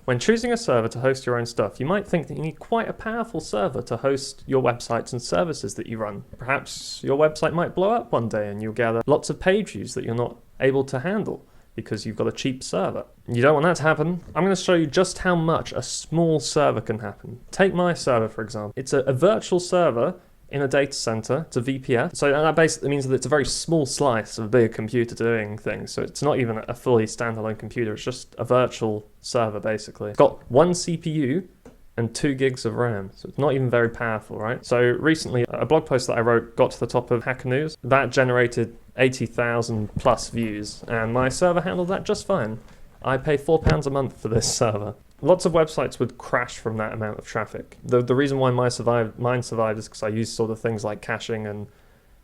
When choosing a server to host your own stuff, you might think that you need quite a powerful server to host your websites and services that you run. Perhaps your website might blow up one day and you'll gather lots of page views that you're not able to handle because you've got a cheap server. You don't want that to happen. I'm going to show you just how much a small server can happen. Take my server, for example. It's a virtual server in a data center. It's a VPS. So that basically means that it's a very small slice of a bigger computer doing things. So it's not even a fully standalone computer. It's just a virtual server, basically. It's got one CPU and 2 gigs of RAM. So it's not even very powerful, right? So recently, a blog post that I wrote got to the top of Hacker News. That generated 80,000 plus views, and my server handled that just fine. I pay £4 a month for this server. Lots of websites would crash from that amount of traffic. The reason why mine survived is because I use sort of things like caching, and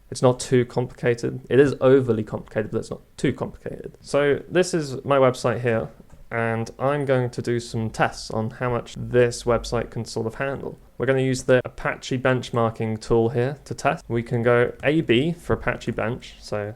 it's not too complicated. It is overly complicated, but it's not too complicated. So this is my website here, and I'm going to do some tests on how much this website can sort of handle. We're going to use the Apache benchmarking tool here to test. We can go AB for Apache bench. So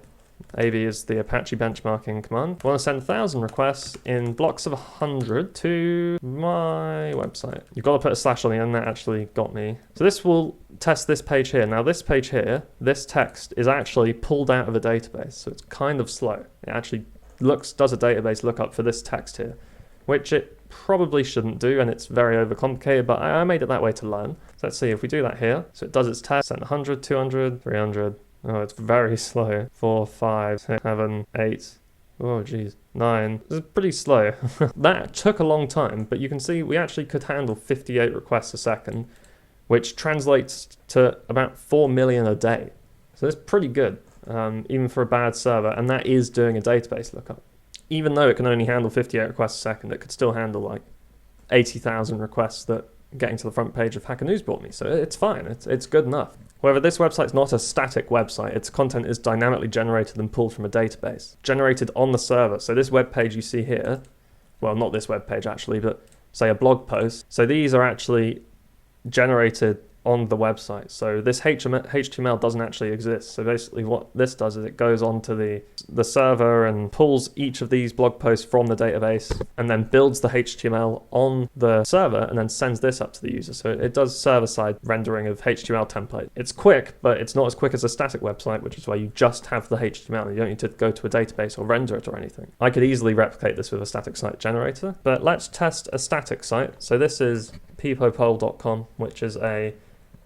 AB is the Apache benchmarking command. I want to send 1,000 requests in blocks of 100 to my website. You've got to put a slash on the end. That actually got me. So this will test this page here. Now this page here, this text is actually pulled out of a database. So it's kind of slow. It actually does a database lookup for this text here, which it probably shouldn't do, and it's very overcomplicated, but I made it that way to learn. So let's see if we do that here. So it does its test, sent 100, 200, 300. Oh, it's very slow. 4, 5, 6, 7, 8. Oh, geez. 9. This is pretty slow. That took a long time, but you can see we actually could handle 58 requests a second, which translates to about 4 million a day. So that's pretty good. Even for a bad server, and that is doing a database lookup. Even though it can only handle 58 requests a second, it could still handle like 80,000 requests that getting to the front page of Hacker News brought me. So it's fine, it's good enough. However, this website's not a static website. Its content is dynamically generated and pulled from a database, generated on the server. So this web page you see here, well, not this web page actually, but say a blog post. So these are actually generated on the website. So this HTML doesn't actually exist. So basically what this does is it goes onto the server and pulls each of these blog posts from the database and then builds the HTML on the server and then sends this up to the user. So it does server-side rendering of HTML template. It's quick, but it's not as quick as a static website, which is why you just have the HTML. You don't need to go to a database or render it or anything. I could easily replicate this with a static site generator, but let's test a static site. So this is peepopoll.com, which is a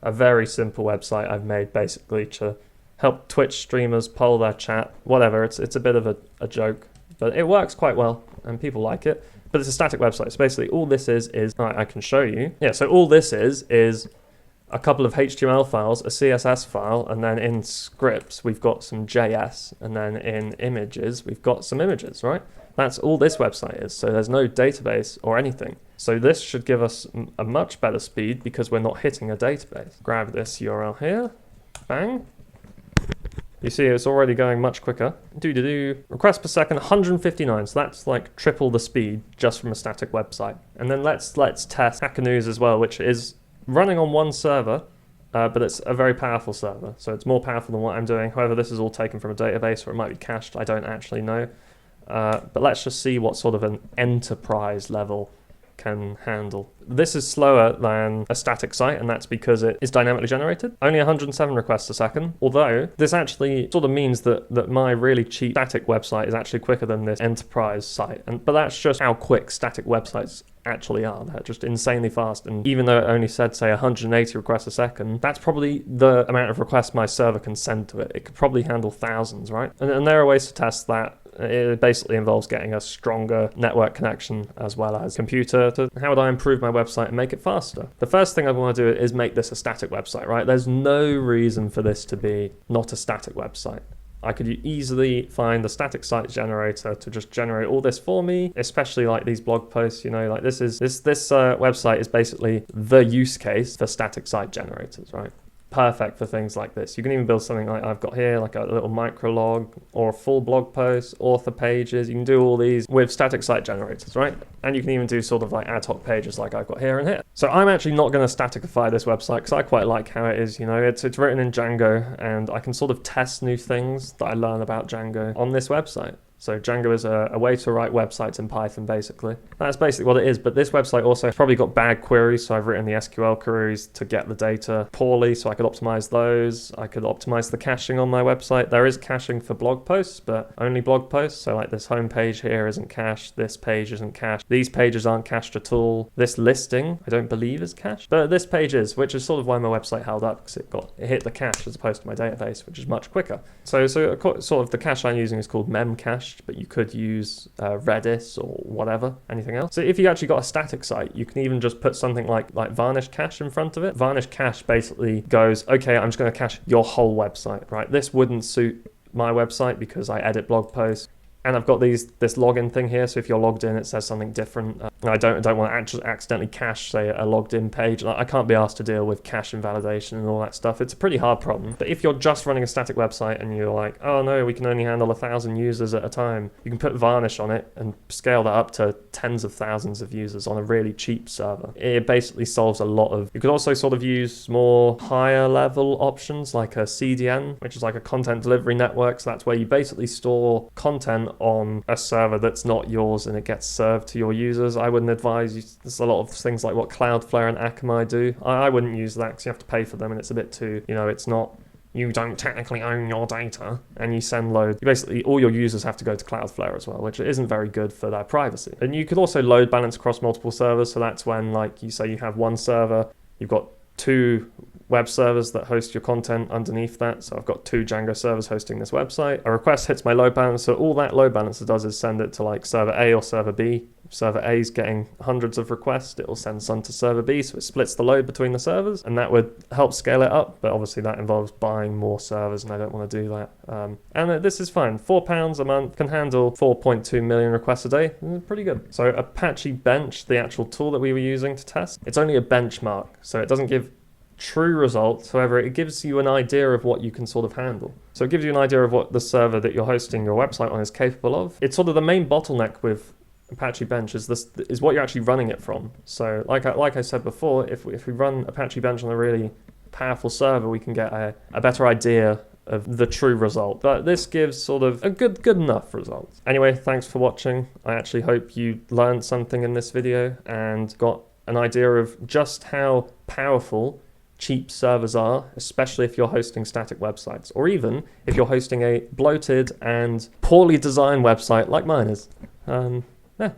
very simple website I've made basically to help Twitch streamers poll their chat, whatever. It's a bit of a joke, but it works quite well and people like it. But it's a static website. So basically all this is I can show you. Yeah, so all this is a couple of HTML files, a CSS file, and then in scripts we've got some JS, and then in images we've got some images, right? That's all this website is. So there's no database or anything. So this should give us a much better speed because we're not hitting a database. Grab this URL here, bang. You see it's already going much quicker. Requests per second, 159. So that's like triple the speed just from a static website. And then let's test Hacker News as well, which is running on one server, but it's a very powerful server. So it's more powerful than what I'm doing. However, this is all taken from a database or it might be cached. I don't actually know. But let's just see what sort of an enterprise level can handle. This is slower than a static site, and that's because it is dynamically generated. Only 107 requests a second, although this actually sort of means that my really cheap static website is actually quicker than this enterprise site. But that's just how quick static websites actually are. They're just insanely fast, and even though it only said, say, 180 requests a second, that's probably the amount of requests my server can send to it. It could probably handle thousands, right? And there are ways to test that. It basically involves getting a stronger network connection as well as computer. How would I improve my website and make it faster? The first thing I want to do is make this a static website, right? There's no reason for this to be not a static website. I could easily find the static site generator to just generate all this for me, especially like these blog posts, you know, like this website is basically the use case for static site generators, right? Perfect for things like this. You can even build something like I've got here, like a little microlog or a full blog post, author pages. You can do all these with static site generators, right? And you can even do sort of like ad hoc pages like I've got here and here. So I'm actually not going to staticify this website because I quite like how it is, you know, it's written in Django and I can sort of test new things that I learn about Django on this website. So Django is a way to write websites in Python, basically. That's basically what it is, but this website also has probably got bad queries, so I've written the SQL queries to get the data poorly, so I could optimize those. I could optimize the caching on my website. There is caching for blog posts, but only blog posts. So like this home page here isn't cached, this page isn't cached, these pages aren't cached at all. This listing, I don't believe is cached, but this page is, which is sort of why my website held up, because it hit the cache as opposed to my database, which is much quicker. So sort of the cache I'm using is called memcached, but you could use Redis or whatever, anything else. So if you actually got a static site, you can even just put something like varnish cache in front of it. Varnish cache basically goes, okay, I'm just going to cache your whole website, right? This wouldn't suit my website because I edit blog posts. And I've got this login thing here, so if you're logged in, it says something different. I don't want to accidentally cache, say, a logged in page. I can't be asked to deal with cache invalidation and all that stuff. It's a pretty hard problem. But if you're just running a static website and you're like, oh no, we can only handle 1,000 users at a time, you can put varnish on it and scale that up to tens of thousands of users on a really cheap server. It basically solves a lot of... You could also sort of use more higher level options like a CDN, which is like a content delivery network. So that's where you basically store content on a server that's not yours and it gets served to your users. I wouldn't advise you. There's a lot of things like what Cloudflare and Akamai do. I wouldn't use that because you have to pay for them and it's a bit too, it's not, you don't technically own your data and you send load. Basically, all your users have to go to Cloudflare as well, which isn't very good for their privacy. And you could also load balance across multiple servers. So that's when, like, you say you have one server, you've got two web servers that host your content underneath that. So I've got 2 Django servers hosting this website. A request hits my load balancer. All that load balancer does is send it to like server A or server B. If server A is getting hundreds of requests, it will send some to server B, so it splits the load between the servers, and that would help scale it up, but obviously that involves buying more servers, and I don't want to do that. And this is fine. £4 a month can handle 4.2 million requests a day. Pretty good. So Apache Bench, the actual tool that we were using to test, it's only a benchmark, so it doesn't give true results. However, it gives you an idea of what you can sort of handle. So it gives you an idea of what the server that you're hosting your website on is capable of. It's sort of the main bottleneck with Apache Bench is what you're actually running it from. So like I said before, if we run Apache Bench on a really powerful server, we can get a better idea of the true result. But this gives sort of a good enough result. Anyway, thanks for watching. I actually hope you learned something in this video and got an idea of just how powerful cheap servers are, especially if you're hosting static websites, or even if you're hosting a bloated and poorly designed website like mine is. Yeah.